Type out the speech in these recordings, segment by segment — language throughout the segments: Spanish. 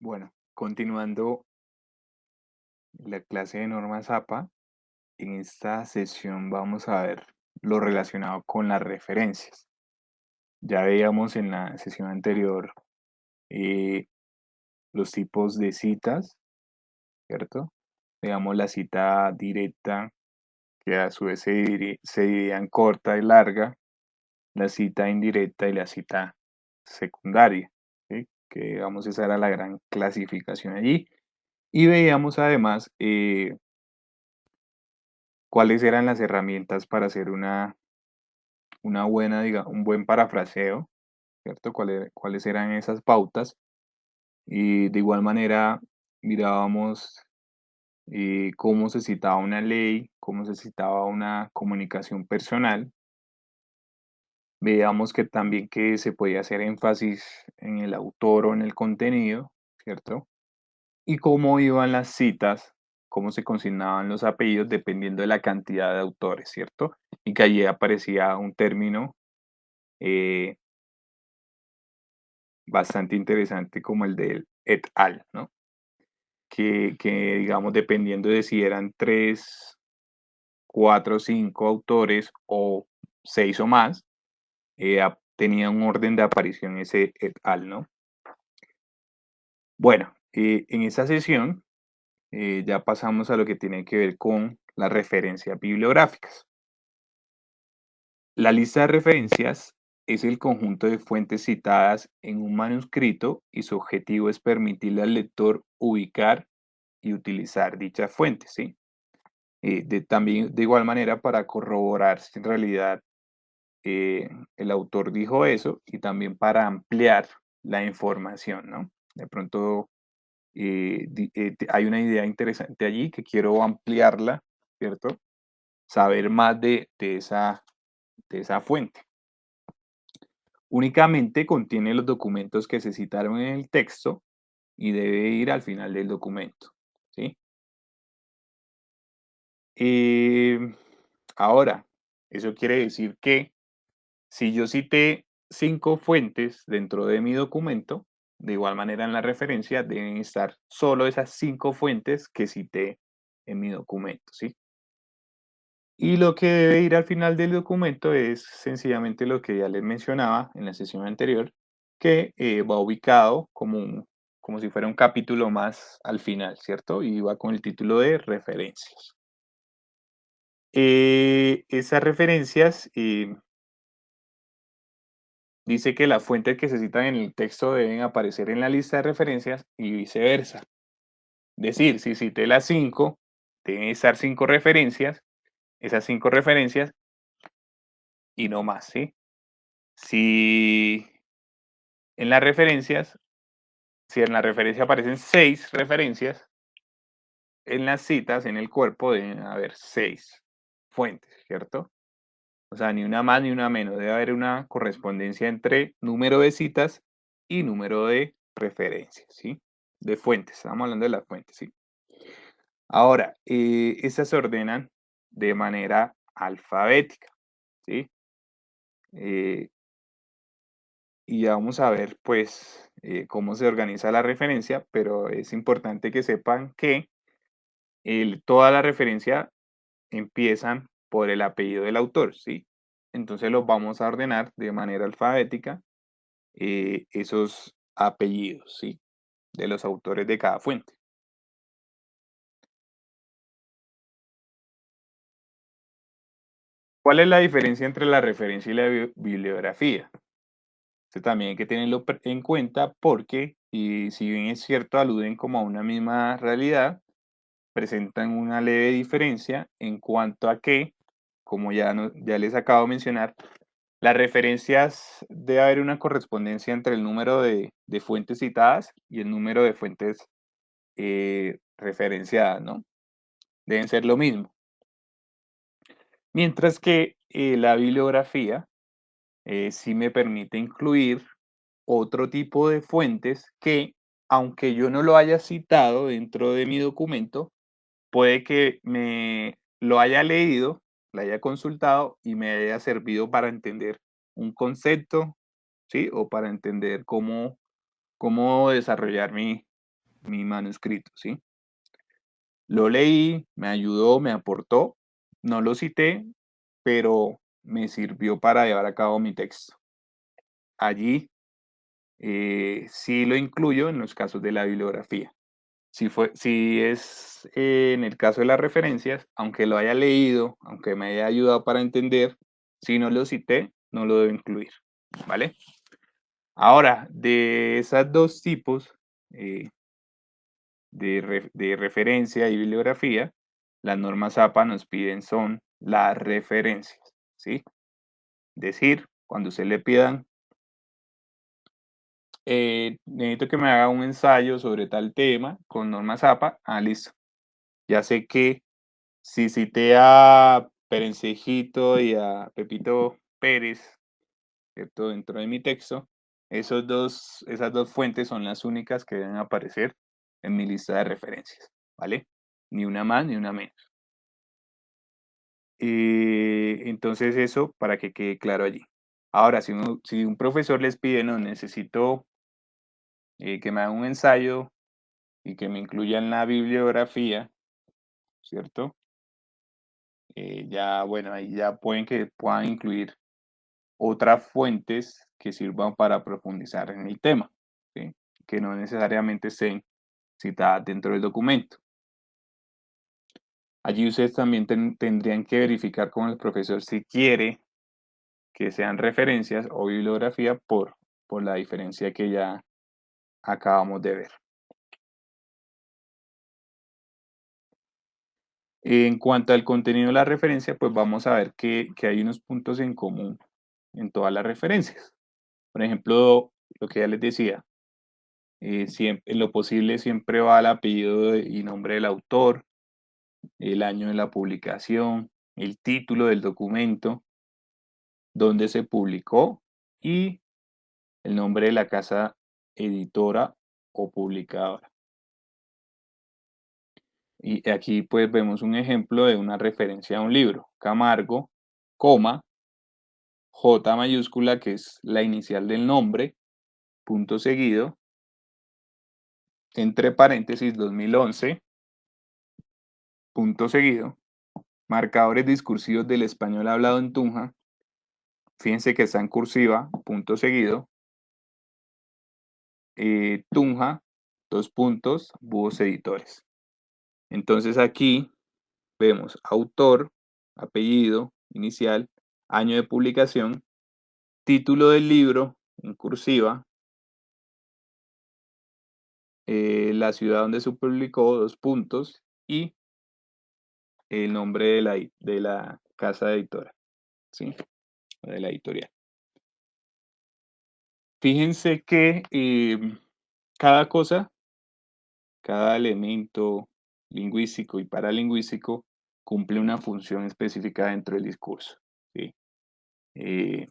Bueno, continuando la clase de normas APA, en esta sesión vamos a ver lo relacionado con las referencias. Ya veíamos en la sesión anterior eh, los tipos de citas, ¿cierto? Veamos la cita directa, que a su vez se divide en corta y larga, la cita indirecta y la cita secundaria, ¿sí? Que digamos esa era la gran clasificación allí. Y veíamos además cuáles eran las herramientas para hacer una buena, un buen parafraseo, ¿cierto? Cuáles eran esas pautas. Y de igual manera mirábamos cómo se citaba una ley, cómo se citaba una comunicación personal. Veíamos que también que se podía hacer énfasis en el autor o en el contenido, ¿cierto? Y cómo iban las citas, cómo se consignaban los apellidos dependiendo de la cantidad de autores, ¿cierto? Y que allí aparecía un término eh, bastante interesante como el del et al, ¿no? Que digamos, dependiendo de si eran 3, 4, 5 autores o 6 o más, tenía un orden de aparición ese et al, ¿no? Bueno, en esta sesión ya pasamos a lo que tiene que ver con las referencias bibliográficas. La lista de referencias es el conjunto de fuentes citadas en un manuscrito y su objetivo es permitirle al lector ubicar y utilizar dichas fuentes, ¿sí? También de igual manera para corroborar si en realidad el autor dijo eso y también para ampliar la información, ¿no? De pronto hay una idea interesante allí que quiero ampliarla, ¿cierto? Saber más de esa fuente. Únicamente contiene los documentos que se citaron en el texto y debe ir al final del documento, ¿sí? Em, Ahora, eso quiere decir que si yo cité 5 fuentes dentro de mi documento, de igual manera en la referencia deben estar solo esas 5 fuentes que cité en mi documento, ¿sí? Y lo que debe ir al final del documento es sencillamente lo que ya les mencionaba en la sesión anterior, que va ubicado como si fuera un capítulo más al final, ¿cierto? Y va con el título de referencias. Esas referencias dice que las fuentes que se citan en el texto deben aparecer en la lista de referencias y viceversa. Decir, si cité las 5, deben estar 5 referencias, esas 5 referencias y no más, ¿sí? Si en las referencias, si en la referencia aparecen 6 referencias, en las citas, en el cuerpo, deben haber 6 fuentes, ¿cierto? O sea, ni una más ni una menos. Debe haber una correspondencia entre número de citas y número de referencias, ¿sí? De fuentes. Estamos hablando de las fuentes, ¿sí? Ahora, estas se ordenan de manera alfabética, ¿sí? Eh, y ya vamos a ver, pues, cómo se organiza la referencia, pero es importante que sepan que toda la referencia empiezan por el apellido del autor, ¿sí? Entonces los vamos a ordenar de manera alfabética, esos apellidos, ¿sí? De los autores de cada fuente. ¿Cuál es la diferencia entre la referencia y la bibliografía? Esto también hay que tenerlo en cuenta porque, y si bien es cierto, aluden como a una misma realidad, presentan una leve diferencia en cuanto a que, como ya, ya les acabo de mencionar, las referencias debe haber una correspondencia entre el número de fuentes citadas y el número de fuentes referenciadas, ¿no? Deben ser lo mismo. Mientras que la bibliografía sí me permite incluir otro tipo de fuentes que, aunque yo no lo haya citado dentro de mi documento, puede que me lo haya leído, lo haya consultado y me haya servido para entender un concepto, ¿sí? O para entender cómo desarrollar mi manuscrito, ¿sí? Lo leí, me ayudó, me aportó, no lo cité, pero me sirvió para llevar a cabo mi texto. Allí sí lo incluyo en los casos de la bibliografía. Si es en el caso de las referencias, aunque lo haya leído, aunque me haya ayudado para entender, si no lo cité, no lo debo incluir, ¿vale? Ahora, de esos dos tipos eh, de referencia y bibliografía, las normas APA nos piden son las referencias, ¿sí? Decir, cuando se le pidan, necesito que me haga un ensayo sobre tal tema con normas APA, listo. Ya sé que si cité a Perencejito y a Pepito Pérez, ¿cierto? Dentro de mi texto, esas dos fuentes son las únicas que deben aparecer en mi lista de referencias, ¿vale? Ni una más ni una menos. Entonces eso para que quede claro allí. Ahora, si un profesor les pide, no, necesito que me hagan un ensayo y que me incluyan la bibliografía, ¿cierto? Ya, bueno, ahí ya puedan incluir otras fuentes que sirvan para profundizar en el tema, ¿sí? Que no necesariamente estén citadas dentro del documento. Allí ustedes también tendrían que verificar con el profesor si quiere que sean referencias o bibliografía por la diferencia que ya acabamos de ver. En cuanto al contenido de la referencia, pues vamos a ver que hay unos puntos en común en todas las referencias. Por ejemplo, lo que ya les decía, en lo posible siempre va el apellido y nombre del autor, el año de la publicación, el título del documento, dónde se publicó y el nombre de la casa editora o publicadora. Y aquí pues vemos un ejemplo de una referencia a un libro, Camargo, coma, J mayúscula, que es la inicial del nombre, punto seguido, entre paréntesis 2011, punto seguido, marcadores discursivos del español hablado en Tunja, fíjense que está en cursiva, punto seguido, Tunja, dos puntos, Búhos Editores. Entonces aquí vemos autor, apellido, inicial, año de publicación, título del libro en cursiva, la ciudad donde se publicó, dos puntos, y el nombre de la casa editora, ¿sí? De la editorial. Fíjense que cada cosa, cada elemento lingüístico y paralingüístico cumple una función específica dentro del discurso, ¿sí? Eh,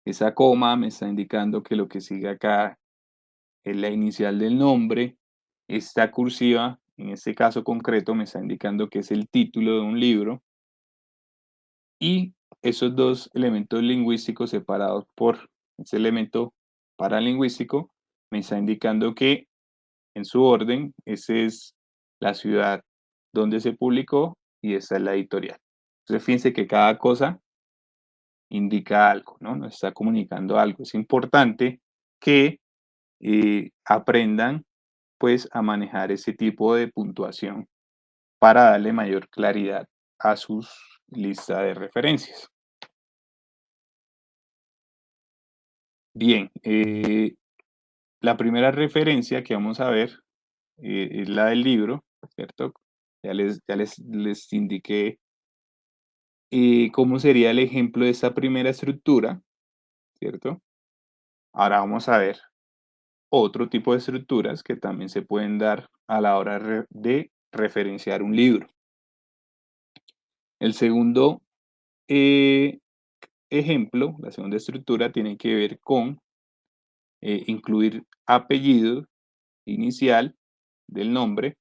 esa coma me está indicando que lo que sigue acá es la inicial del nombre. Esta cursiva, en este caso concreto, me está indicando que es el título de un libro. Y esos dos elementos lingüísticos separados por ese elemento paralingüístico me está indicando que en su orden, esa es la ciudad donde se publicó y esa es la editorial. Entonces, fíjense que cada cosa indica algo, ¿no? Nos está comunicando algo. Es importante que aprendan pues a manejar ese tipo de puntuación para darle mayor claridad a sus listas de referencias. Bien, la primera referencia que vamos a ver es la del libro, ¿cierto? Les indiqué cómo sería el ejemplo de esa primera estructura, ¿cierto? Ahora vamos a ver otro tipo de estructuras que también se pueden dar a la hora de referenciar un libro. El segundo eh, ejemplo, la segunda estructura, tiene que ver con incluir apellido inicial del nombre,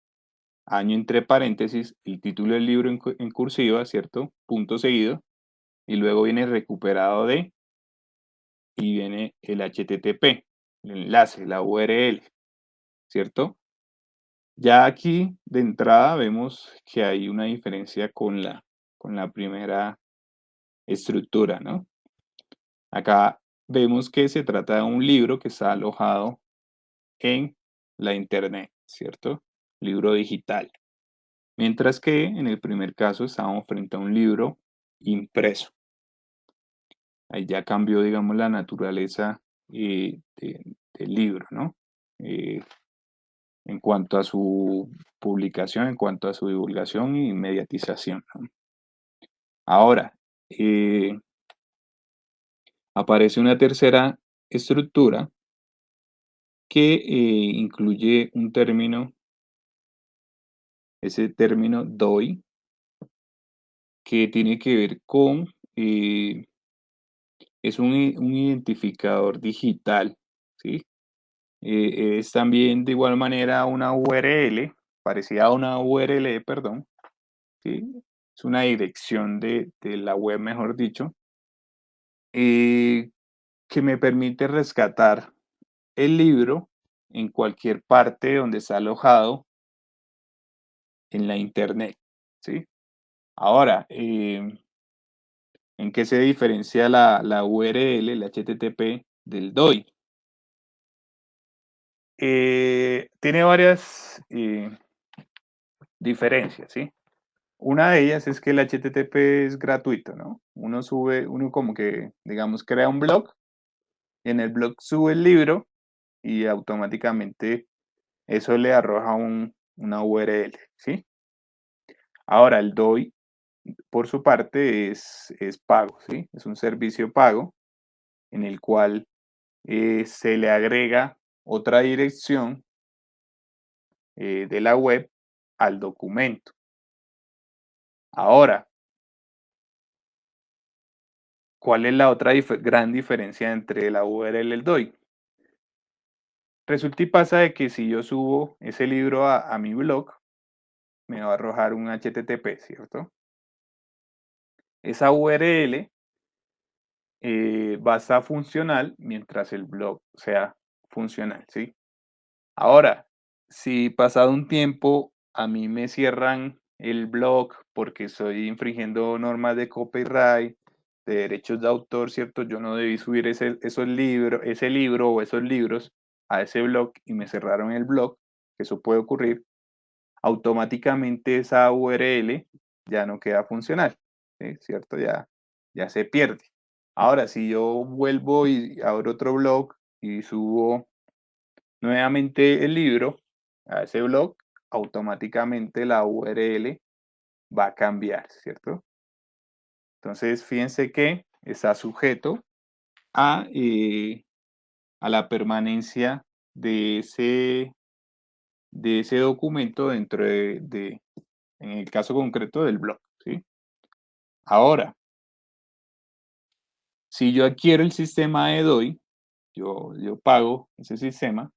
año entre paréntesis, el título del libro en cursiva, ¿cierto? Punto seguido, y luego viene recuperado de, y viene el HTTP, el enlace, la URL. ¿cierto? Ya aquí de entrada vemos que hay una diferencia con la primera estructura, ¿no? Acá vemos que se trata de un libro que está alojado en la internet, ¿cierto? Libro digital. Mientras que en el primer caso estábamos frente a un libro impreso. Ahí ya cambió, digamos, la naturaleza del libro, ¿no? Eh, en cuanto a su publicación, en cuanto a su divulgación y mediatización, ¿no? Ahora, eh, aparece una tercera estructura que incluye un término, ese término DOI, que tiene que ver con, eh, es un identificador digital, ¿sí? Es también de igual manera una URL, parecida a una URL, perdón, ¿sí? Es una dirección de la web, mejor dicho, eh, que me permite rescatar el libro en cualquier parte donde está alojado en la internet, ¿sí? Ahora, ¿en qué se diferencia la URL, el HTTP, del DOI? Tiene varias diferencias, ¿sí? Una de ellas es que el HTTP es gratuito, ¿no? Uno como que, digamos, crea un blog, y en el blog sube el libro y automáticamente eso le arroja una URL, ¿sí? Ahora, el DOI, por su parte, es pago, ¿sí? Es un servicio pago en el cual se le agrega otra dirección de la web al documento. Ahora, ¿cuál es la otra gran diferencia entre la URL y el DOI? Resulta y pasa de que si yo subo ese libro a mi blog, me va a arrojar un HTTP, ¿cierto? Esa URL va a estar funcional mientras el blog sea funcional, ¿sí? Ahora, si pasado un tiempo a mí me cierran el blog porque estoy infringiendo normas de copyright, de derechos de autor, ¿cierto? Yo no debí subir ese libro o esos libros a ese blog y me cerraron el blog, que eso puede ocurrir, automáticamente esa URL ya no queda funcional, ¿sí? ¿Cierto? Ya se pierde. Ahora, si yo vuelvo y abro otro blog y subo nuevamente el libro a ese blog, automáticamente la URL va a cambiar, ¿cierto? Entonces, fíjense que está sujeto a la permanencia de ese documento dentro en el caso concreto del blog, ¿sí? Ahora, si yo adquiero el sistema de DOI, yo pago ese sistema,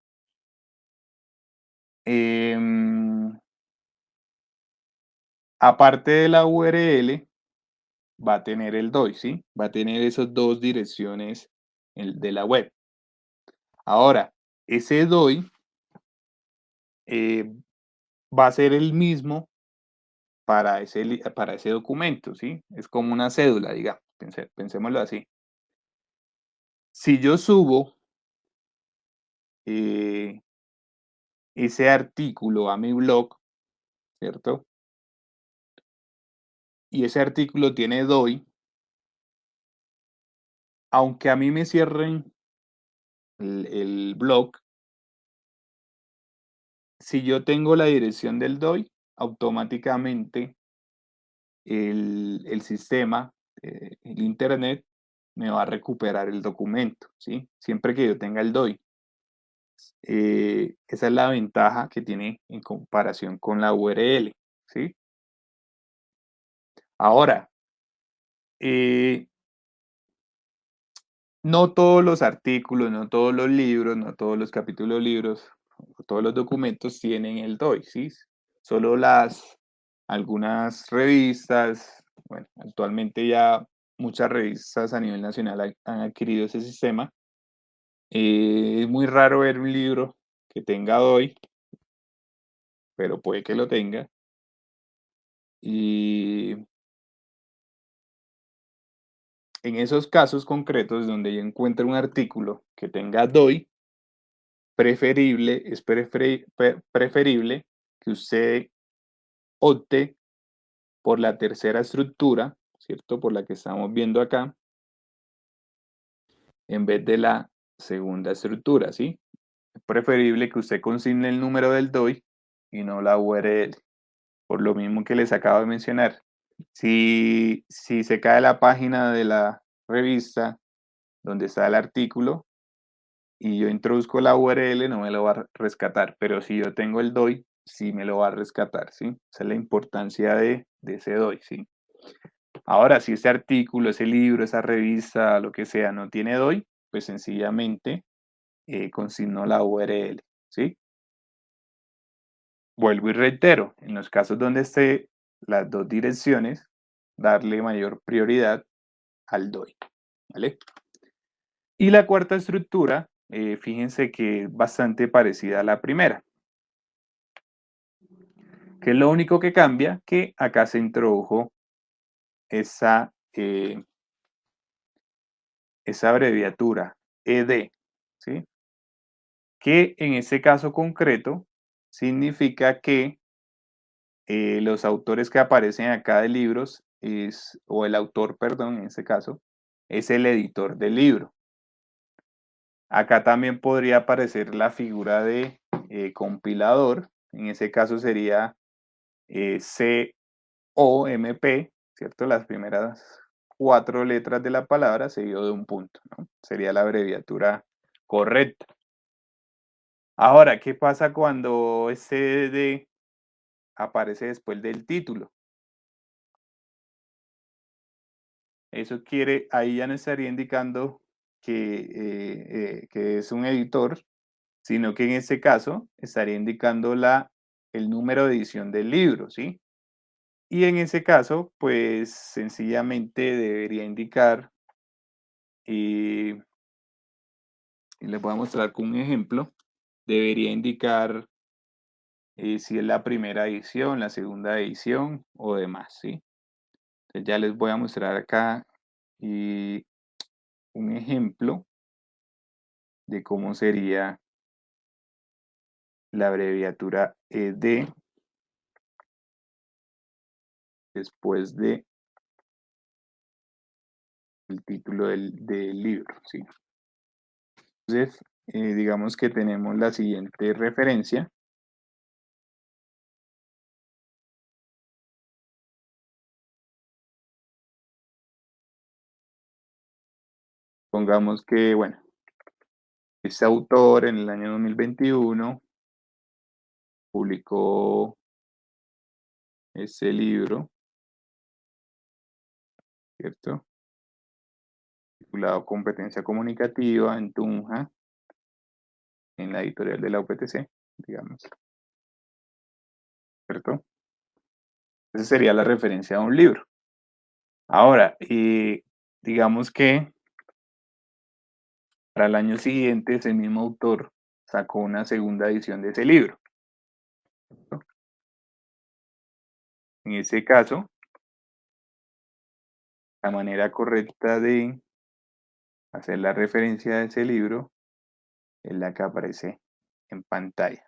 em, aparte de la URL, va a tener el DOI, ¿sí? Va a tener esas dos direcciones de la web. Ahora, ese DOI eh, va a ser el mismo para ese documento, ¿sí? Es como una cédula, digamos, pensémoslo así. Si yo subo eh, ese artículo a mi blog, ¿cierto? Y ese artículo tiene DOI, aunque a mí me cierren el blog, si yo tengo la dirección del DOI, automáticamente el sistema, el internet, me va a recuperar el documento, ¿sí? Siempre que yo tenga el DOI. Esa es la ventaja que tiene en comparación con la URL, ¿sí? Ahora, eh, no todos los artículos, no todos los libros, no todos los capítulos de libros, todos los documentos tienen el DOI, ¿sí? Solo algunas revistas, bueno, actualmente ya muchas revistas a nivel nacional han adquirido ese sistema. Es muy raro ver un libro que tenga DOI, pero puede que lo tenga. Y en esos casos concretos donde yo encuentre un artículo que tenga DOI, preferible que usted opte por la tercera estructura, ¿cierto? Por la que estamos viendo acá, en vez de la segunda estructura, ¿sí? Es preferible que usted consigne el número del DOI y no la URL, por lo mismo que les acabo de mencionar. Si se cae la página de la revista donde está el artículo y yo introduzco la URL, no me lo va a rescatar, pero si yo tengo el DOI, sí me lo va a rescatar, ¿sí? Esa es la importancia de ese DOI, ¿sí? Ahora, si ese artículo, ese libro, esa revista, lo que sea, no tiene DOI, pues sencillamente consigno la URL, ¿sí? Vuelvo y reitero, en los casos donde esté las dos direcciones, darle mayor prioridad al DOI, ¿vale? Y la cuarta estructura, fíjense que es bastante parecida a la primera, que es lo único que cambia, que acá se introdujo esa, esa abreviatura ED, ¿sí? Que en ese caso concreto significa que los autores que aparecen acá de libros o el autor, perdón, en este caso, es el editor del libro. Acá también podría aparecer la figura de compilador, en ese caso sería COMP, ¿cierto? Las primeras 4 letras de la palabra seguido de un punto, ¿no? Sería la abreviatura correcta. Ahora, ¿qué pasa cuando este D aparece después del título? Eso quiere, ahí ya no estaría indicando que es un editor, sino que en este caso estaría indicando el número de edición del libro, ¿sí? Y en ese caso, pues sencillamente debería indicar, y les voy a mostrar con un ejemplo, debería indicar si es la primera edición, la segunda edición o demás, ¿sí? Entonces ya les voy a mostrar acá y un ejemplo de cómo sería la abreviatura ED después de el título del libro, ¿sí? Entonces, digamos que tenemos la siguiente referencia. Pongamos que, bueno, este autor en el año 2021 publicó este libro, ¿cierto? Titulado Competencia Comunicativa en Tunja, en la editorial de la UPTC, digamos, ¿cierto? Esa sería la referencia a un libro. Ahora, digamos que para el año siguiente ese mismo autor sacó una segunda edición de ese libro, ¿cierto? En ese caso, la manera correcta de hacer la referencia de ese libro es la que aparece en pantalla,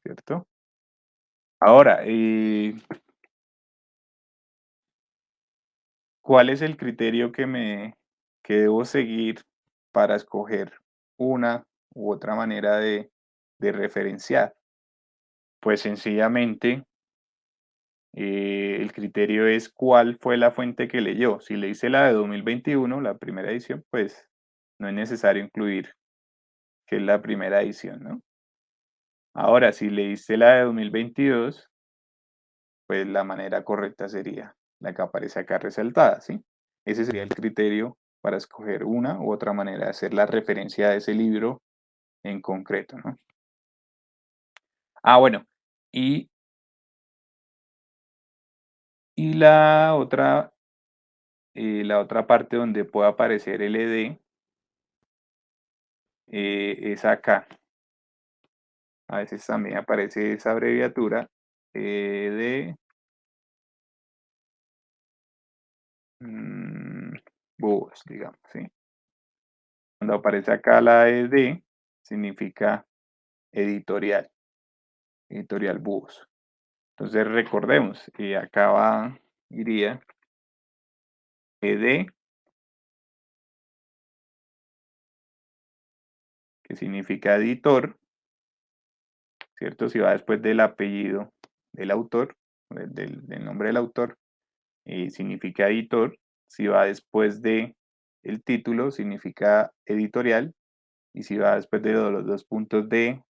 ¿cierto? Ahora, ¿cuál es el criterio que debo seguir para escoger una u otra manera de referenciar? Pues sencillamente el criterio es cuál fue la fuente que leyó. Si le hice la de 2021, la primera edición, pues no es necesario incluir que es la primera edición, ¿no? Ahora, si le hice la de 2022, pues la manera correcta sería la que aparece acá resaltada, ¿sí? Ese sería el criterio para escoger una u otra manera de hacer la referencia a ese libro en concreto, ¿no? Ah, bueno, y, y la otra parte donde puede aparecer LD es acá. A veces también aparece esa abreviatura de mm, búhos, digamos, ¿sí? Cuando aparece acá la ED, significa editorial, editorial búhos. Entonces recordemos, acá iría ED, que significa editor, ¿cierto? Si va después del apellido del autor, del nombre del autor, significa editor. Si va después de el título, significa editorial. Y si va después de los dos puntos de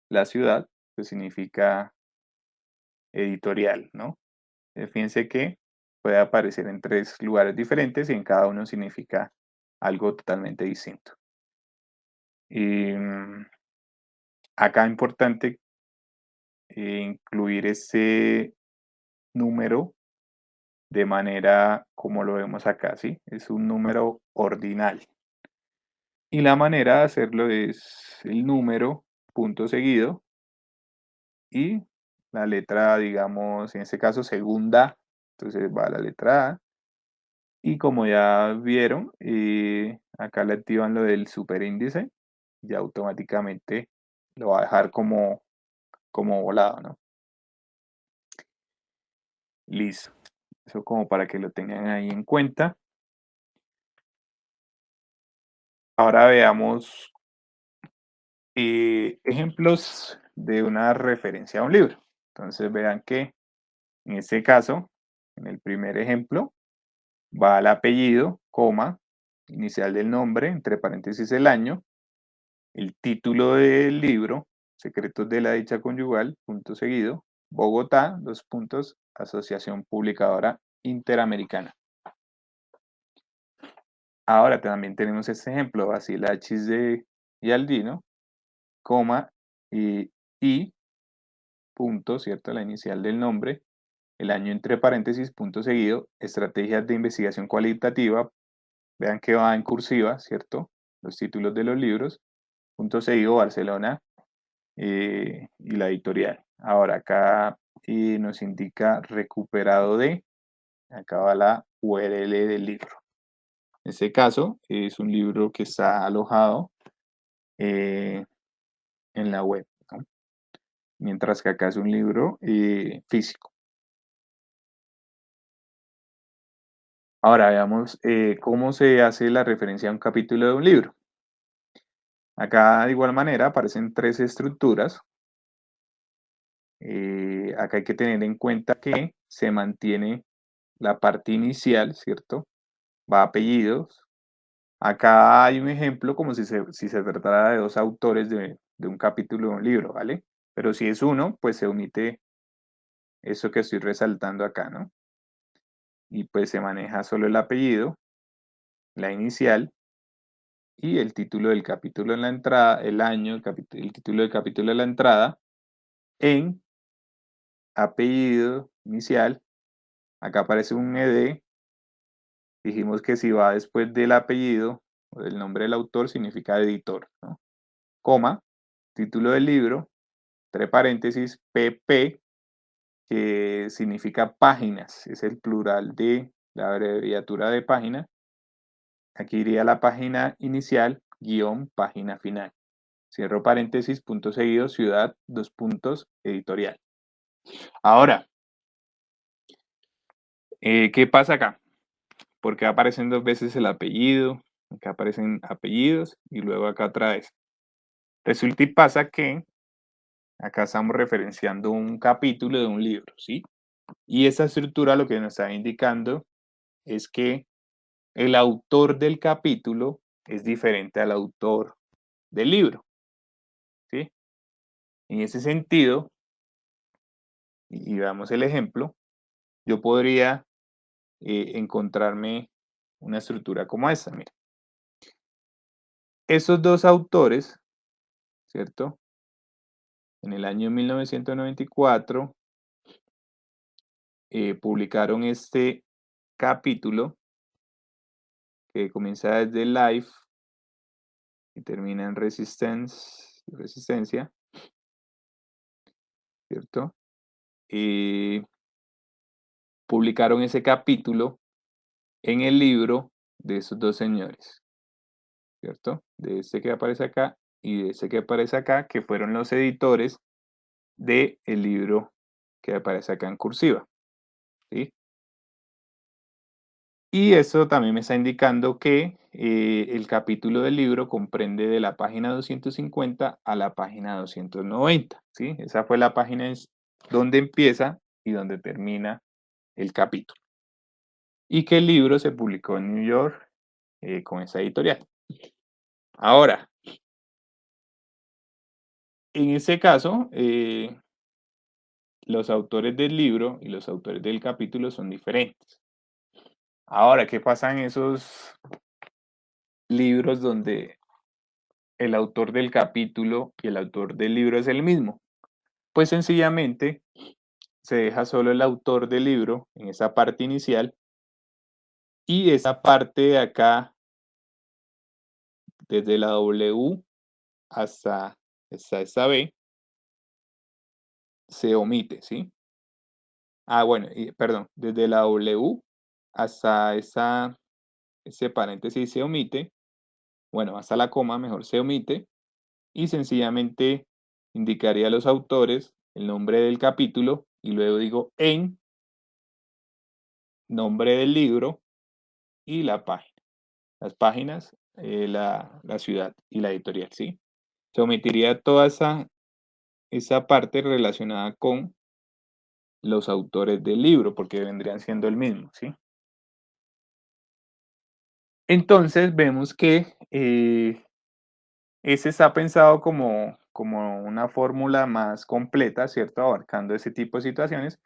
la ciudad, pues significa editorial, ¿no? Fíjense que puede aparecer en tres lugares diferentes y en cada uno significa algo totalmente distinto. Y acá importante incluir ese número de manera como lo vemos acá, ¿sí? Es un número ordinal. Y la manera de hacerlo es el número, punto seguido, y la letra, digamos, en este caso segunda, entonces va la letra A. Y como ya vieron, acá le activan lo del superíndice, ya automáticamente lo va a dejar como volado, ¿no? Listo. Eso como para que lo tengan ahí en cuenta. Ahora veamos ejemplos de una referencia a un libro. Entonces vean que en este caso, en el primer ejemplo, va el apellido, coma, inicial del nombre, entre paréntesis el año, el título del libro, Secretos de la Dicha Conyugal, punto seguido, Bogotá, dos puntos, Asociación Publicadora Interamericana. Ahora también tenemos este ejemplo, Basil H. de Yaldino, coma, y punto, ¿cierto? La inicial del nombre, el año entre paréntesis, punto seguido, estrategias de investigación cualitativa, vean que va en cursiva, ¿cierto? Los títulos de los libros, punto seguido, Barcelona, y la editorial. Ahora acá nos indica recuperado de, acá va la URL del libro. En este caso es un libro que está alojado eh, en la web, ¿no? Mientras que acá es un libro físico. Ahora veamos cómo se hace la referencia a un capítulo de un libro. Acá de igual manera aparecen tres estructuras. Acá hay que tener en cuenta que se mantiene la parte inicial, ¿cierto? Va apellidos. Acá hay un ejemplo como si se tratara de dos autores de un capítulo de un libro, ¿vale? Pero si es uno, pues se omite eso que estoy resaltando acá, ¿no? Y pues se maneja solo el apellido, la inicial y el título del capítulo en la entrada, el año, el título del capítulo de la entrada, en apellido inicial. Acá aparece un ED. Dijimos que si va después del apellido o del nombre del autor, significa editor, ¿no? Coma, título del libro, entre paréntesis, PP, que significa páginas, es el plural de la abreviatura de página. Aquí iría la página inicial, guión, página final. Cierro paréntesis, punto seguido, ciudad, dos puntos, editorial. Ahora, ¿qué pasa acá? Porque aparecen dos veces el apellido, acá aparecen apellidos y luego acá otra vez. Resulta y pasa que acá estamos referenciando un capítulo de un libro, ¿sí? Y esa estructura lo que nos está indicando es que el autor del capítulo es diferente al autor del libro, ¿sí? En ese sentido, y veamos el ejemplo, yo podría encontrarme una estructura como esta, mira. Esos dos autores, ¿cierto? En el año 1994 publicaron este capítulo que comienza desde Life y termina en resistencia, ¿cierto? Y publicaron ese capítulo en el libro de esos dos señores, ¿cierto? De este que aparece acá y de ese que aparece acá, que fueron los editores del libro que aparece acá en cursiva, ¿sí? Y eso también me está indicando que el capítulo del libro comprende de la página 250 a la página 290, ¿sí? Esa fue la página donde empieza y donde termina el capítulo. Y que el libro se publicó en New York con esa editorial. Ahora, en ese caso, los autores del libro y los autores del capítulo son diferentes. Ahora, ¿qué pasa en esos libros donde el autor del capítulo y el autor del libro es el mismo? Pues sencillamente se deja solo el autor del libro en esa parte inicial y esa parte de acá, desde la W hasta esa B, se omite, ¿sí? Ah, bueno, perdón, desde la W hasta ese paréntesis se omite, bueno, hasta la coma mejor se omite, y sencillamente indicaría a los autores el nombre del capítulo y luego digo en nombre del libro y la página. Las páginas, la ciudad y la editorial, ¿sí? Se omitiría toda esa parte relacionada con los autores del libro, porque vendrían siendo el mismo, ¿sí? Entonces vemos que ese está pensado como una fórmula más completa, ¿cierto? Abarcando ese tipo de situaciones,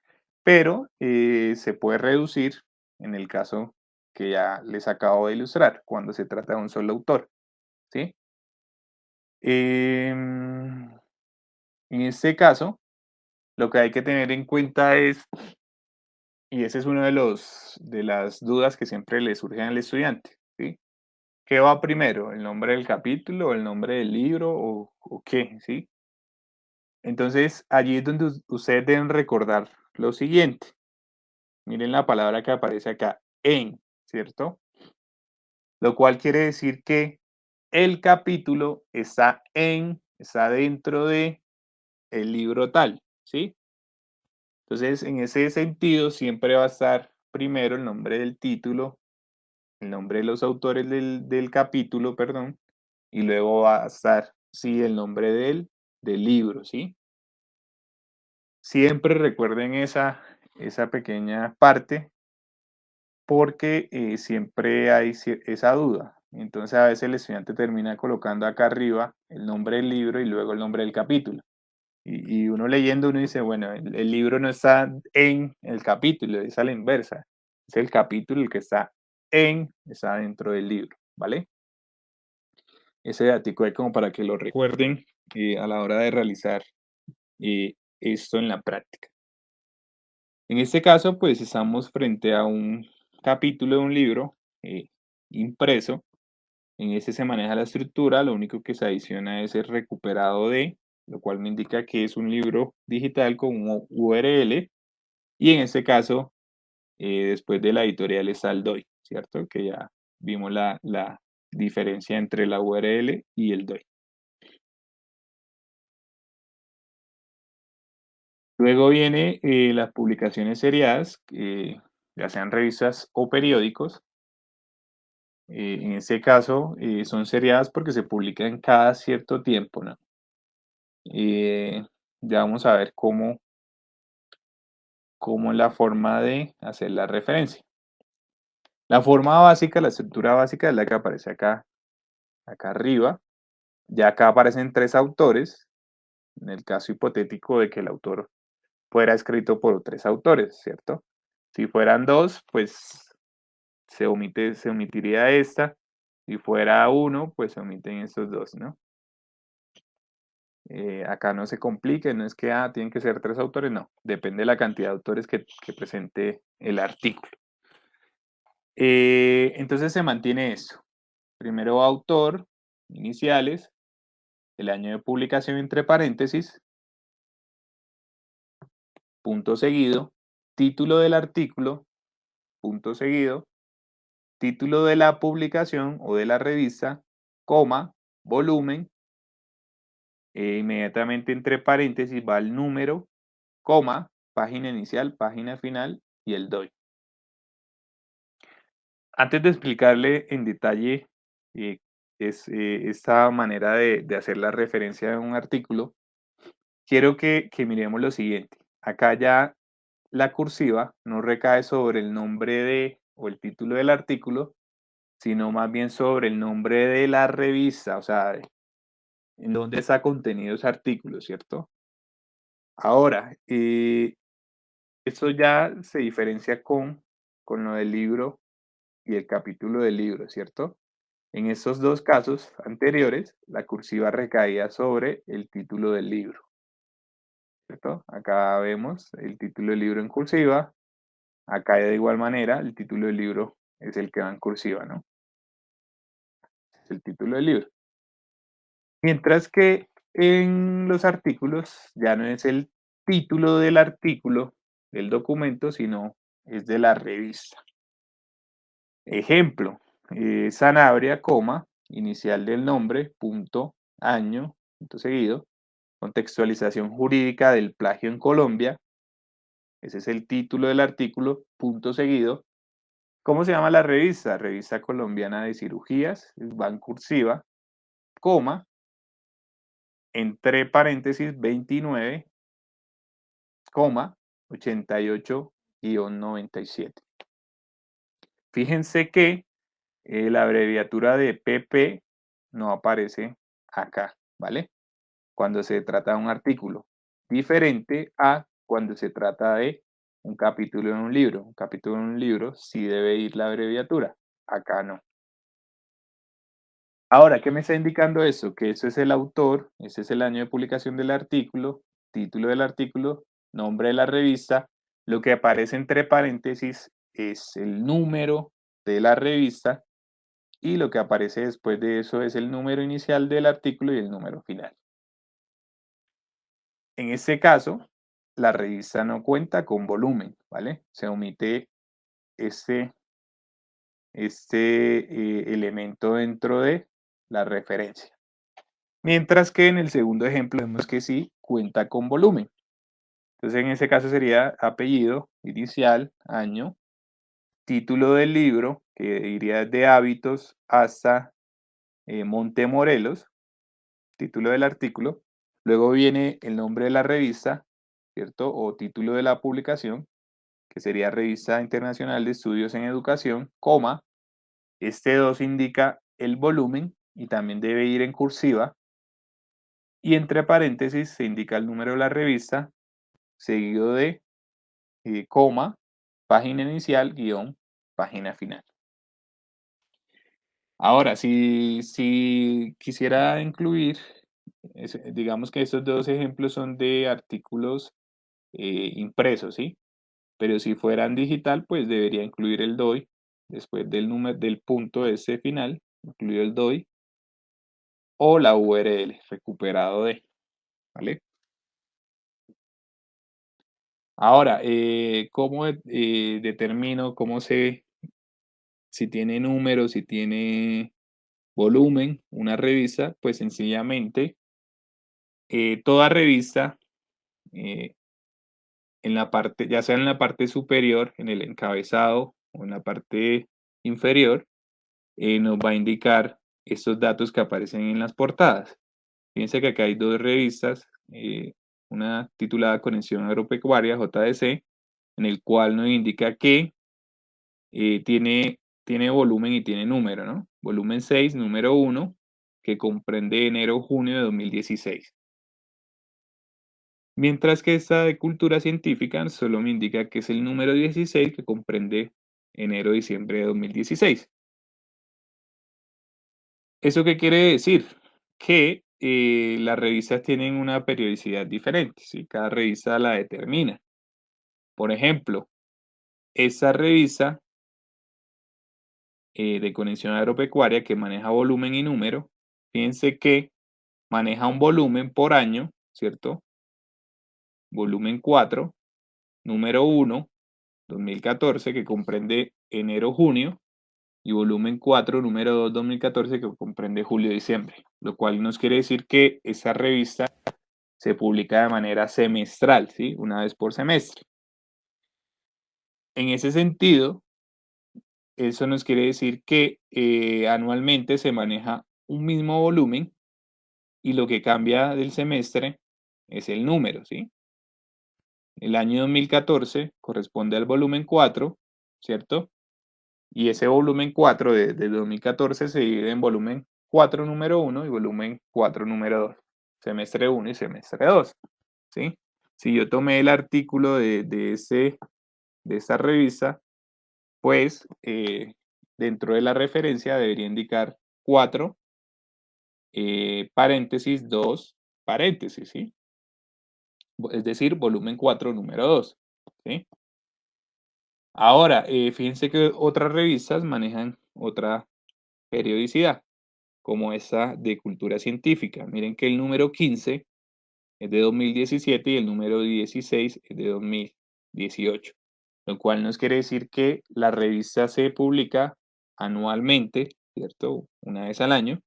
pero se puede reducir en el caso que ya les acabo de ilustrar, cuando se trata de un solo autor, ¿sí? Em, en este caso, lo que hay que tener en cuenta es, y ese es uno de las dudas que siempre le surgen al estudiante, ¿sí? ¿Qué va primero? ¿El nombre del capítulo, el nombre del libro o qué? ¿Sí? Entonces, allí es donde ustedes deben recordar lo siguiente. Miren la palabra que aparece acá, en, ¿cierto? Lo cual quiere decir que el capítulo está dentro de el libro tal, ¿sí? Entonces, en ese sentido, siempre va a estar primero el nombre del título, el nombre de los autores del capítulo, perdón, y luego va a estar, sí, el nombre del libro, ¿sí? Siempre recuerden esa pequeña parte porque siempre hay esa duda. Entonces a veces el estudiante termina colocando acá arriba el nombre del libro y luego el nombre del capítulo. Y uno leyendo, uno dice, bueno, el libro no está en el capítulo, es a la inversa. Es el capítulo el que está dentro del libro, ¿vale? Ese datico es como para que lo recuerden a la hora de realizar esto en la práctica. En este caso, pues estamos frente a un capítulo de un libro impreso. En ese se maneja la estructura, lo único que se adiciona es el recuperado de, lo cual me indica que es un libro digital con un URL. Y en este caso, después de la editorial está el DOI, ¿cierto? Que ya vimos la diferencia entre la URL y el DOI. Luego viene las publicaciones seriadas, ya sean revistas o periódicos. En este caso, son seriadas porque se publican cada cierto tiempo, ¿no? Eh, ya vamos a ver cómo es la forma de hacer la referencia. La forma básica, la estructura básica es la que aparece acá arriba. Ya acá aparecen tres autores, en el caso hipotético de que el autor fuera escrito por tres autores, ¿cierto? Si fueran dos, pues se omitiría esta. Si fuera uno, pues se omiten estos dos, ¿no? Acá no se complique, no es que tienen que ser tres autores, no, depende de la cantidad de autores que presente el artículo. Entonces se mantiene esto. Primero autor, iniciales, el año de publicación entre paréntesis, punto seguido, título del artículo, punto seguido, título de la publicación o de la revista, coma, volumen, inmediatamente entre paréntesis va el número, coma, página inicial, página final y el DOI. Antes de explicarle en detalle eh, esta manera de hacer la referencia a un artículo, quiero que miremos lo siguiente. Acá ya la cursiva no recae sobre el nombre de o el título del artículo, sino más bien sobre el nombre de la revista, o sea, en dónde está contenido ese artículo, ¿cierto? Ahora, esto ya se diferencia con lo del libro y el capítulo del libro, ¿cierto? En estos dos casos anteriores, la cursiva recaía sobre el título del libro, ¿cierto? Acá vemos el título del libro en cursiva, acá de igual manera el título del libro es el que va en cursiva, ¿no? Es el título del libro. Mientras que en los artículos ya no es el título del artículo del documento, sino es de la revista. Ejemplo, Sanabria, coma, inicial del nombre, punto, año, punto seguido, contextualización jurídica del plagio en Colombia, ese es el título del artículo, punto seguido. ¿Cómo se llama la revista? Revista Colombiana de Cirugías, va en cursiva, coma, entre paréntesis 29, coma, 88-97. Fíjense que la abreviatura de PP no aparece acá, ¿vale? Cuando se trata de un artículo, diferente a cuando se trata de un capítulo en un libro. Un capítulo en un libro sí debe ir la abreviatura, acá no. Ahora, ¿qué me está indicando eso? Que eso es el autor, ese es el año de publicación del artículo, título del artículo, nombre de la revista. Lo que aparece entre paréntesis es el número de la revista y lo que aparece después de eso es el número inicial del artículo y el número final. En este caso, la revista no cuenta con volumen, ¿vale? Se omite este, elemento dentro de la referencia. Mientras que en el segundo ejemplo vemos que sí cuenta con volumen. Entonces en ese caso sería apellido, inicial, año, título del libro, que iría de hábitos hasta Montemorelos, título del artículo. Luego viene el nombre de la revista, ¿cierto? O título de la publicación, que sería Revista Internacional de Estudios en Educación, coma. Este 2 indica el volumen y también debe ir en cursiva. Y entre paréntesis se indica el número de la revista, seguido de coma, página inicial, guión, página final. Ahora, si quisiera incluir, digamos que estos dos ejemplos son de artículos impresos, ¿sí? Pero si fueran digital, pues debería incluir el DOI, después del número del punto ese final, incluido el DOI, o la URL, recuperado de, ¿vale? Ahora, ¿cómo determino, cómo sé si tiene número, si tiene volumen, una revista? Pues sencillamente, toda revista, eh, en la parte, ya sea en la parte superior, en el encabezado o en la parte inferior, nos va a indicar estos datos que aparecen en las portadas. Fíjense que acá hay dos revistas, una titulada Conexión Agropecuaria, JDC, en el cual nos indica que tiene volumen y tiene número, ¿no? Volumen 6, número 1, que comprende enero-junio de 2016. Mientras que esta de cultura científica solo me indica que es el número 16, que comprende enero-diciembre de 2016. ¿Eso qué quiere decir? Que las revistas tienen una periodicidad diferente, ¿sí? Cada revista la determina. Por ejemplo, esta revista de conexión agropecuaria que maneja volumen y número, fíjense que maneja un volumen por año, ¿cierto? Volumen 4, número 1, 2014, que comprende enero-junio, y volumen 4, número 2, 2014, que comprende julio-diciembre, lo cual nos quiere decir que esta revista se publica de manera semestral, ¿sí? Una vez por semestre. En ese sentido, eso nos quiere decir que anualmente se maneja un mismo volumen y lo que cambia del semestre es el número, ¿sí? El año 2014 corresponde al volumen 4, ¿cierto? Y ese volumen 4 de 2014 se divide en volumen 4 número 1 y volumen 4 número 2, semestre 1 y semestre 2, ¿sí? Si yo tomé el artículo de esta revista, pues dentro de la referencia debería indicar 4, paréntesis, 2, paréntesis, ¿sí? Es decir, volumen 4 número 2, ¿sí? Ahora, fíjense que otras revistas manejan otra periodicidad, como esta de cultura científica. Miren que el número 15 es de 2017 y el número 16 es de 2018, lo cual nos quiere decir que la revista se publica anualmente, ¿cierto? Una vez al año,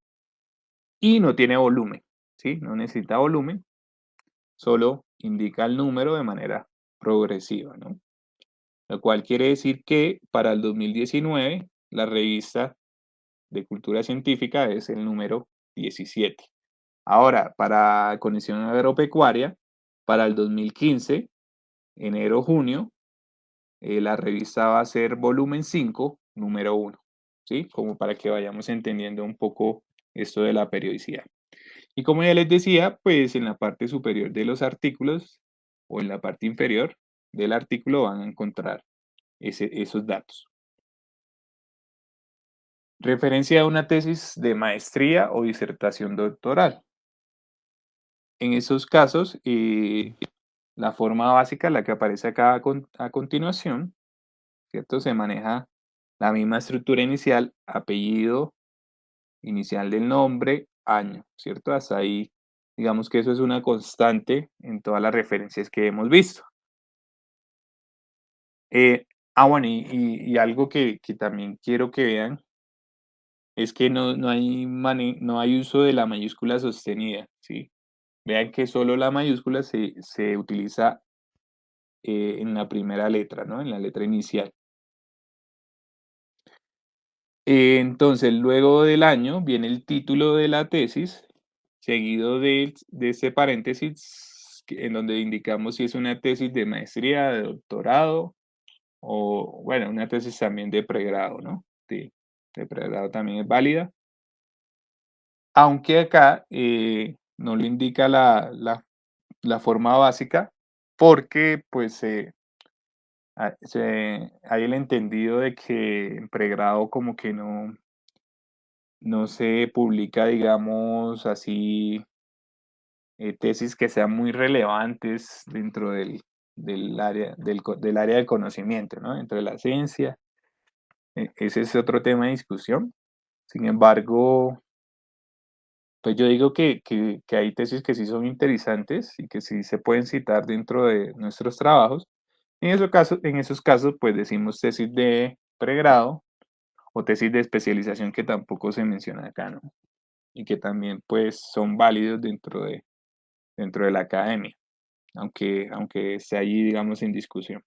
y no tiene volumen, ¿sí? No necesita volumen, solo indica el número de manera progresiva, ¿no? Lo cual quiere decir que para el 2019 la revista de cultura científica es el número 17. Ahora, para Conexión Agropecuaria, para el 2015, enero-junio, la revista va a ser volumen 5, número 1, ¿sí? Como para que vayamos entendiendo un poco esto de la periodicidad. Y como ya les decía, pues en la parte superior de los artículos o en la parte inferior del artículo van a encontrar esos datos. Referencia a una tesis de maestría o disertación doctoral. En esos casos, la forma básica, la que aparece acá a continuación, ¿cierto? Se maneja la misma estructura inicial, apellido, inicial del nombre, año, ¿cierto? Hasta ahí, digamos que eso es una constante en todas las referencias que hemos visto. Bueno, y algo que también quiero que vean es que no hay uso de la mayúscula sostenida, ¿sí? Vean que solo la mayúscula se utiliza en la primera letra, ¿no? En la letra inicial. Entonces, luego del año viene el título de la tesis, seguido de ese paréntesis en donde indicamos si es una tesis de maestría, de doctorado o, bueno, una tesis también de pregrado, ¿no? De pregrado también es válida. Aunque acá no lo indica la forma básica porque pues hay el entendido de que en pregrado como que no se publica, digamos así, tesis que sean muy relevantes dentro del área del conocimiento, ¿no? Dentro de la ciencia. Ese es otro tema de discusión. Sin embargo, pues yo digo que hay tesis que sí son interesantes y que sí se pueden citar dentro de nuestros trabajos. En esos casos, pues decimos tesis de pregrado o tesis de especialización que tampoco se menciona acá, ¿no? Y que también pues son válidos dentro de la academia, aunque esté allí, digamos, en discusión.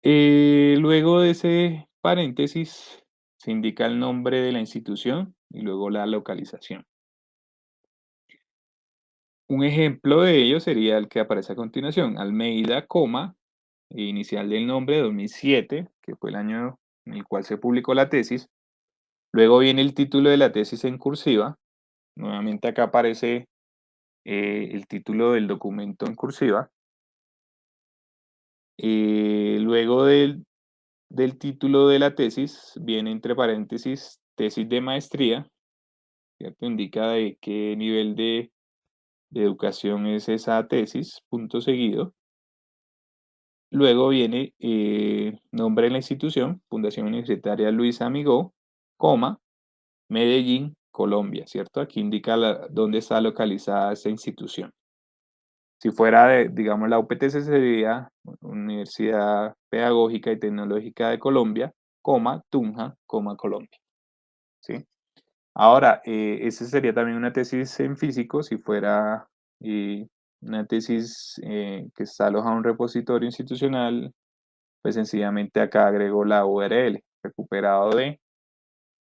Luego de ese paréntesis se indica el nombre de la institución y luego la localización. Un ejemplo de ello sería el que aparece a continuación, Almeida, inicial del nombre 2007, que fue el año en el cual se publicó la tesis. Luego viene el título de la tesis en cursiva. Nuevamente acá aparece el título del documento en cursiva. Luego del título de la tesis viene entre paréntesis tesis de maestría, ¿cierto? Indica de qué nivel de educación es esa tesis, punto seguido. Luego viene nombre de la institución, Fundación Universitaria Luis Amigó, Medellín, Colombia, ¿cierto? Aquí indica dónde está localizada esta institución. Si fuera de, digamos, la UPTC sería Universidad Pedagógica y Tecnológica de Colombia, Tunja, Colombia, ¿sí? Ahora, esa sería también una tesis en físico, si fuera una tesis que está alojada en un repositorio institucional, pues sencillamente acá agrego la URL, recuperado de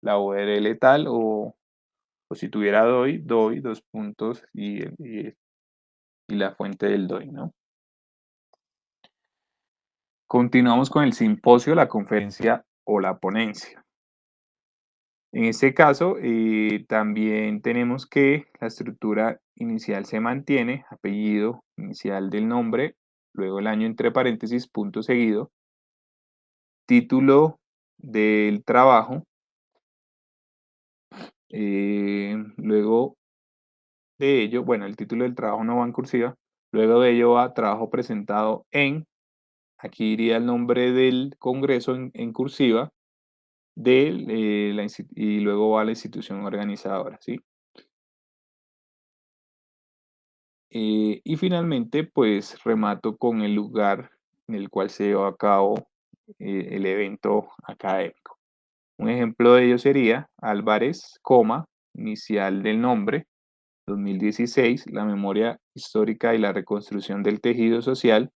la URL tal, o si tuviera doy, dos puntos y la fuente del doy, ¿no? Continuamos con el simposio, la conferencia o la ponencia. En este caso, también tenemos que la estructura inicial se mantiene, apellido inicial del nombre, luego el año entre paréntesis, punto seguido, título del trabajo, luego de ello, bueno, el título del trabajo no va en cursiva, luego de ello va trabajo presentado en, aquí iría el nombre del congreso en cursiva, y luego va la institución organizadora, ¿sí? Y finalmente, pues remato con el lugar en el cual se llevó a cabo el evento académico. Un ejemplo de ello sería Álvarez, inicial del nombre, 2016, la memoria histórica y la reconstrucción del tejido social,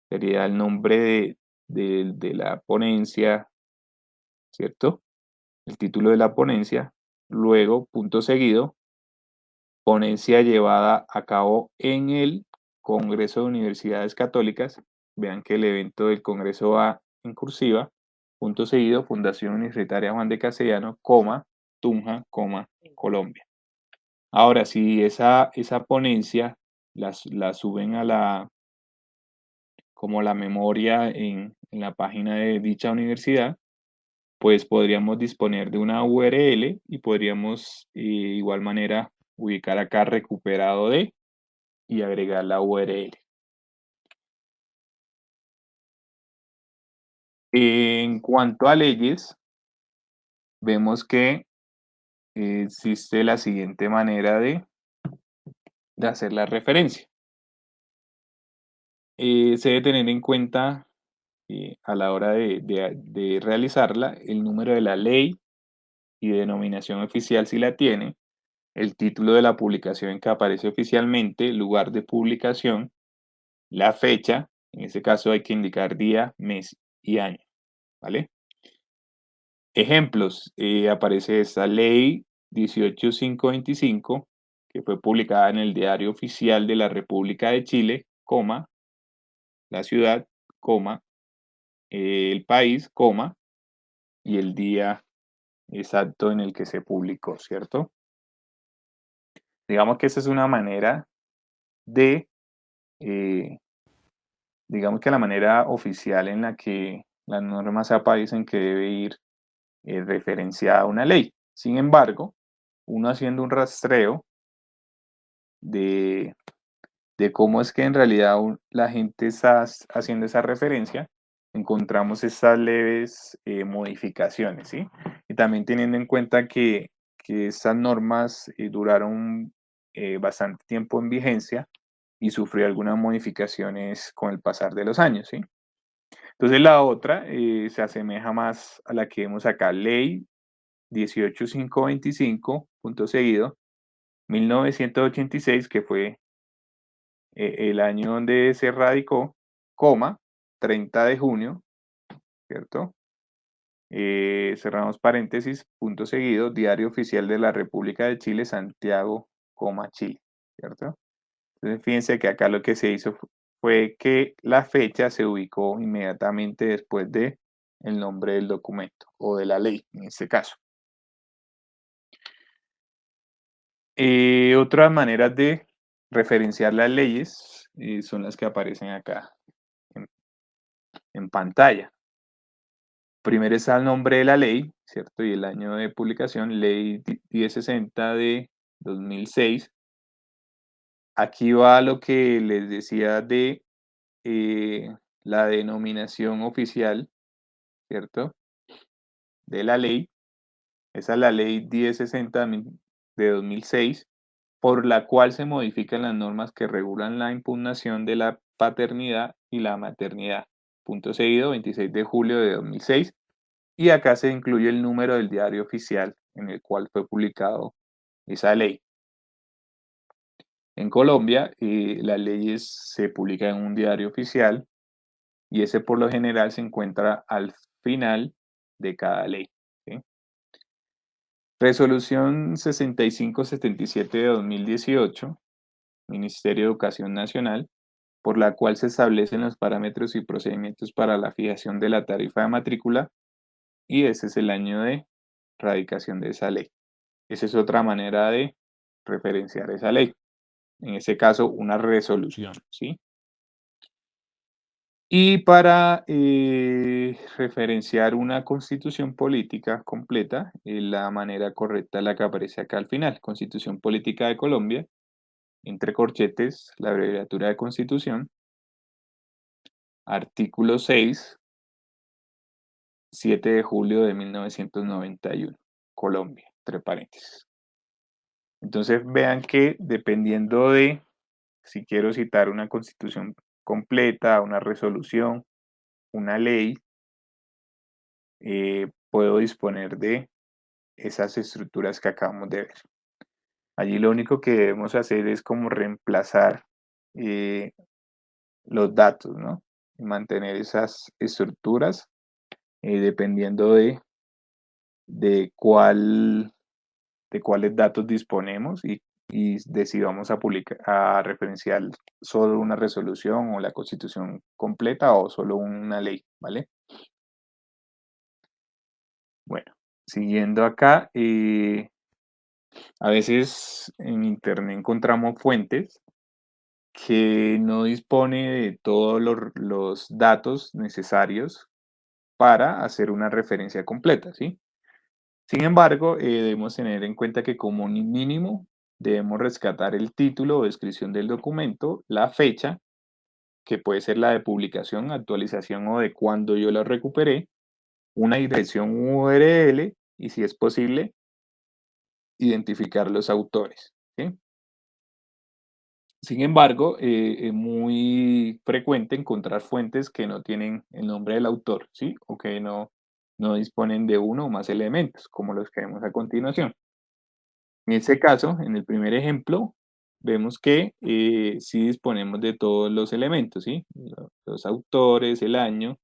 sería el nombre de la ponencia, ¿cierto? El título de la ponencia, luego, punto seguido, ponencia llevada a cabo en el Congreso de Universidades Católicas. Vean que el evento del Congreso va en cursiva, punto seguido, Fundación Universitaria Juan de Castellano, Tunja, Colombia. Ahora, si esa ponencia la suben como la memoria en la página de dicha universidad, pues podríamos disponer de una URL y podríamos igual manera ubicar acá recuperado de y agregar la URL. En cuanto a leyes, vemos que existe la siguiente manera de hacer la referencia. Se debe tener en cuenta a la hora de realizarla el número de la ley y denominación oficial si la tiene, el título de la publicación en que aparece oficialmente, lugar de publicación, la fecha, en este caso hay que indicar día, mes y año, ¿vale? Ejemplos, aparece esta ley 18525 que fue publicada en el Diario Oficial de la República de Chile, la ciudad, el país, y el día exacto en el que se publicó, ¿cierto? Digamos que esa es una manera de, eh, digamos que la manera oficial en la que las normas APA dicen que debe ir referenciada una ley. Sin embargo, uno haciendo un rastreo de, de cómo es que en realidad la gente está haciendo esa referencia, encontramos estas leves modificaciones, ¿sí? Y también teniendo en cuenta que estas normas duraron bastante tiempo en vigencia y sufrió algunas modificaciones con el pasar de los años, ¿sí? Entonces la otra se asemeja más a la que vemos acá, ley 18525, punto seguido, 1986, que fue el año donde se radicó, 30 de junio, ¿cierto? Cerramos paréntesis, punto seguido, Diario Oficial de la República de Chile, Santiago, Chile, ¿cierto? Entonces fíjense que acá lo que se hizo fue que la fecha se ubicó inmediatamente después de el nombre del documento o de la ley, en este caso. Otras maneras de referenciar las leyes son las que aparecen acá en, en pantalla. Primero está el nombre de la ley, ¿cierto? Y el año de publicación, ley 1060 de 2006. Aquí va lo que les decía de la denominación oficial, ¿cierto? De la ley. Esa es la ley 1060 de 2006, por la cual se modifican las normas que regulan la impugnación de la paternidad y la maternidad. Punto seguido, 26 de julio de 2006. Y acá se incluye el número del diario oficial en el cual fue publicado esa ley. En Colombia, las leyes se publican en un diario oficial y ese por lo general se encuentra al final de cada ley. ¿Sí? Resolución 6577 de 2018, Ministerio de Educación Nacional, por la cual se establecen los parámetros y procedimientos para la fijación de la tarifa de matrícula, y ese es el año de radicación de esa ley. Esa es otra manera de referenciar esa ley. En este caso, una resolución, ¿sí? Y para referenciar una constitución política completa, la manera correcta es la que aparece acá al final: Constitución Política de Colombia, entre corchetes, la abreviatura de Constitución, artículo 6, 7 de julio de 1991, Colombia, entre paréntesis. Entonces vean que dependiendo de si quiero citar una constitución completa, una resolución, una ley, puedo disponer de esas estructuras que acabamos de ver. Allí lo único que debemos hacer es como reemplazar eh, los datos, ¿no? Y mantener esas estructuras dependiendo de cuál, de cuáles datos disponemos y de si vamos a publicar, a referenciar solo una resolución o la constitución completa o solo una ley, ¿vale? Bueno, siguiendo acá, a veces en internet encontramos fuentes que no dispone de todos los datos necesarios para hacer una referencia completa, ¿sí? Sin embargo, debemos tener en cuenta que como mínimo debemos rescatar el título o descripción del documento, la fecha, que puede ser la de publicación, actualización o de cuando yo la recuperé, una dirección URL y, si es posible, identificar los autores, ¿sí? Sin embargo, es muy frecuente encontrar fuentes que no tienen el nombre del autor, ¿sí? O que no disponen de uno o más elementos, como los que vemos a continuación. En este caso, en el primer ejemplo, vemos que sí disponemos de todos los elementos, ¿sí? Los autores, el año,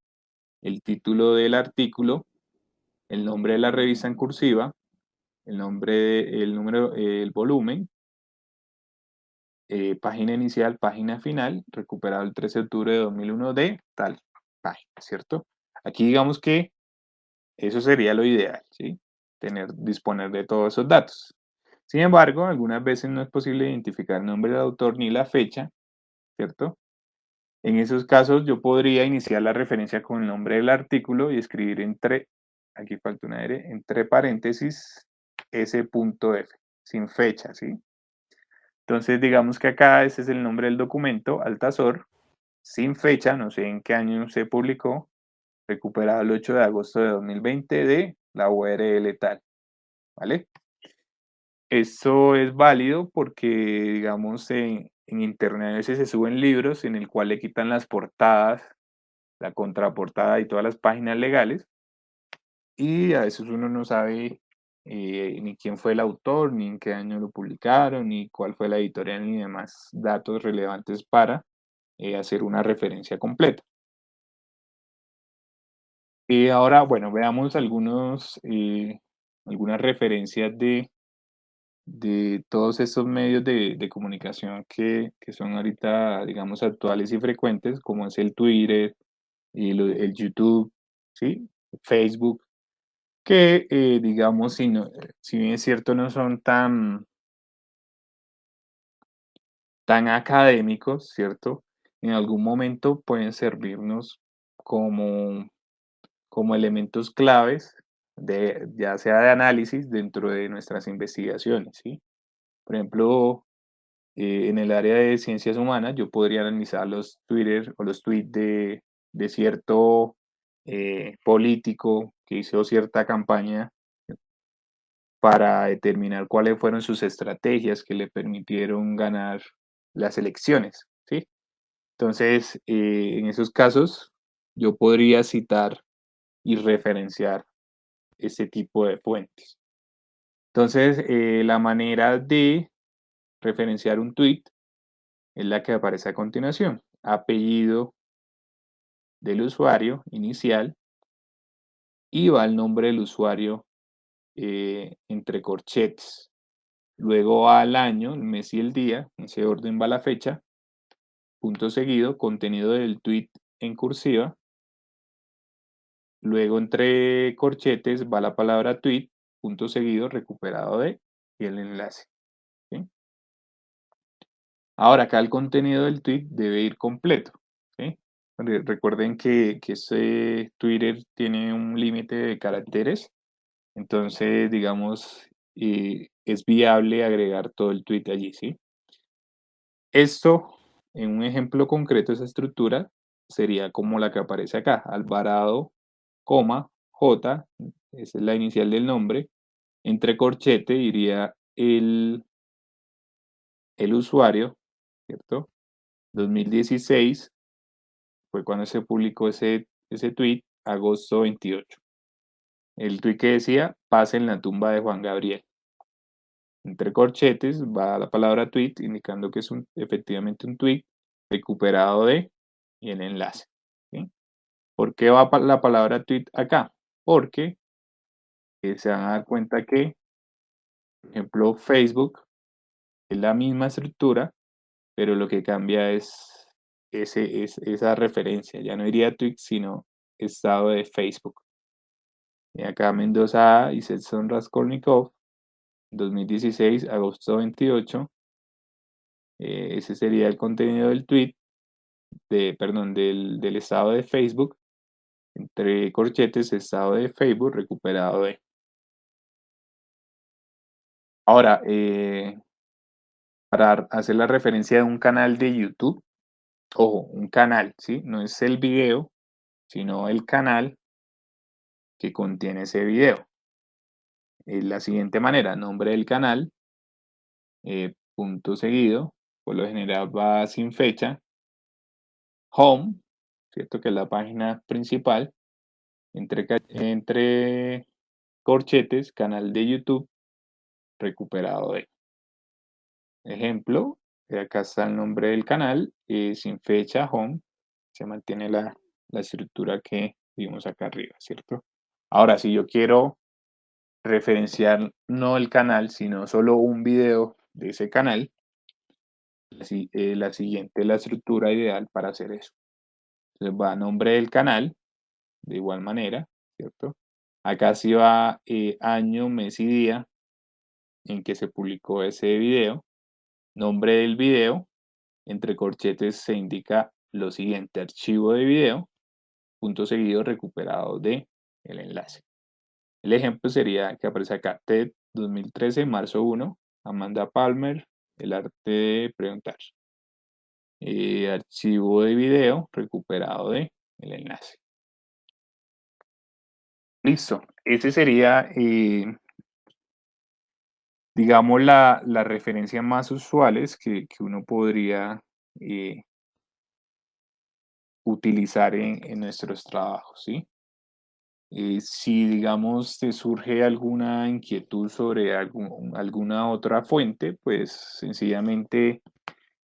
el título del artículo, el nombre de la revista en cursiva, el nombre, el número, el volumen, página inicial, página final, recuperado el 13 de octubre de 2001 de tal página, ¿cierto? Aquí digamos que eso sería lo ideal, ¿sí? Disponer de todos esos datos. Sin embargo, algunas veces no es posible identificar el nombre del autor ni la fecha, ¿cierto? En esos casos yo podría iniciar la referencia con el nombre del artículo y escribir aquí falta una R, entre paréntesis, S.F, sin fecha, ¿sí? Entonces digamos que acá ese es el nombre del documento, Altazor, sin fecha, no sé en qué año se publicó, recuperado el 8 de agosto de 2020 de la URL tal, ¿vale? Eso es válido porque, digamos, en internet a veces se suben libros en el cual le quitan las portadas, la contraportada y todas las páginas legales, y a veces uno no sabe ni quién fue el autor, ni en qué año lo publicaron, ni cuál fue la editorial, ni demás datos relevantes para hacer una referencia completa. Y ahora, bueno, veamos algunas referencias de todos estos medios de comunicación que son ahorita, digamos, actuales y frecuentes, como es el Twitter y el YouTube, ¿sí? Facebook, que, digamos, si bien es cierto, no son tan académicos, ¿cierto? En algún momento pueden servirnos como, como elementos claves, ya sea de análisis dentro de nuestras investigaciones, ¿sí? Por ejemplo, en el área de ciencias humanas, yo podría analizar los Twitter o los tweets de cierto político que hizo cierta campaña para determinar cuáles fueron sus estrategias que le permitieron ganar las elecciones, ¿sí? Entonces, en esos casos, yo podría citar y referenciar ese tipo de fuentes. Entonces, la manera de referenciar un tweet es la que aparece a continuación. Apellido del usuario inicial y va el nombre del usuario entre corchetes. Luego va el año, el mes y el día, en ese orden va la fecha, punto seguido, contenido del tweet en cursiva. Luego entre corchetes va la palabra tweet, punto seguido, recuperado de, y el enlace. ¿Sí? Ahora acá el contenido del tweet debe ir completo. ¿Sí? Recuerden que este Twitter tiene un límite de caracteres, entonces digamos es viable agregar todo el tweet allí, ¿sí? Esto, en un ejemplo concreto, esa estructura sería como la que aparece acá, Alvarado, coma, J, esa es la inicial del nombre, entre corchete iría el usuario, ¿cierto? 2016 fue cuando se publicó ese tweet, agosto 28. El tweet que decía, paz en la tumba de Juan Gabriel. Entre corchetes va la palabra tweet, indicando que es efectivamente un tweet recuperado de y el enlace. ¿Sí? ¿Por qué va la palabra tweet acá? Porque se van a dar cuenta que, por ejemplo, Facebook es la misma estructura, pero lo que cambia es, esa referencia. Ya no iría tweet, sino estado de Facebook. Y acá Mendoza y Setson Raskolnikov, 2016, agosto 28. Ese sería el contenido del tweet, perdón, del estado de Facebook, entre corchetes, estado de Facebook recuperado de. Ahora, para hacer la referencia de un canal de YouTube, ojo, un canal, ¿sí? No es el video, sino el canal que contiene ese video. Es la siguiente manera, nombre del canal, punto seguido, por lo general va sin fecha, home, ¿cierto? Que es la página principal, entre corchetes, canal de YouTube, recuperado de. Ejemplo, acá está el nombre del canal, sin fecha, home, se mantiene la estructura que vimos acá arriba, ¿cierto? Ahora, si yo quiero referenciar no el canal, sino solo un video de ese canal, la siguiente es la estructura ideal para hacer eso. Entonces va nombre del canal, de igual manera, ¿cierto? Acá sí va año, mes y día en que se publicó ese video, nombre del video, entre corchetes se indica lo siguiente, archivo de video, punto seguido recuperado de el enlace. El ejemplo sería que aparece acá, TED 2013, marzo 1, Amanda Palmer, el arte de preguntar. Archivo de video recuperado de el enlace. Listo, ese sería, digamos, la referencia más usuales que uno podría utilizar en nuestros trabajos, ¿sí? Si, digamos, te surge alguna inquietud sobre alguna otra fuente, pues sencillamente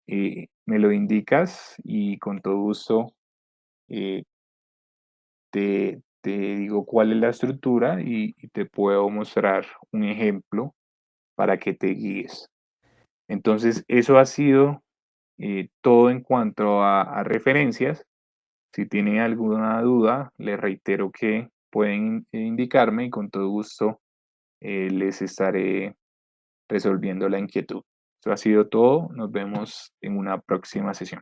me lo indicas y con todo gusto eh, te digo cuál es la estructura y te puedo mostrar un ejemplo para que te guíes. Entonces, eso ha sido todo en cuanto a referencias. Si tienen alguna duda, les reitero que pueden indicarme y con todo gusto les estaré resolviendo la inquietud. Eso ha sido todo. Nos vemos en una próxima sesión.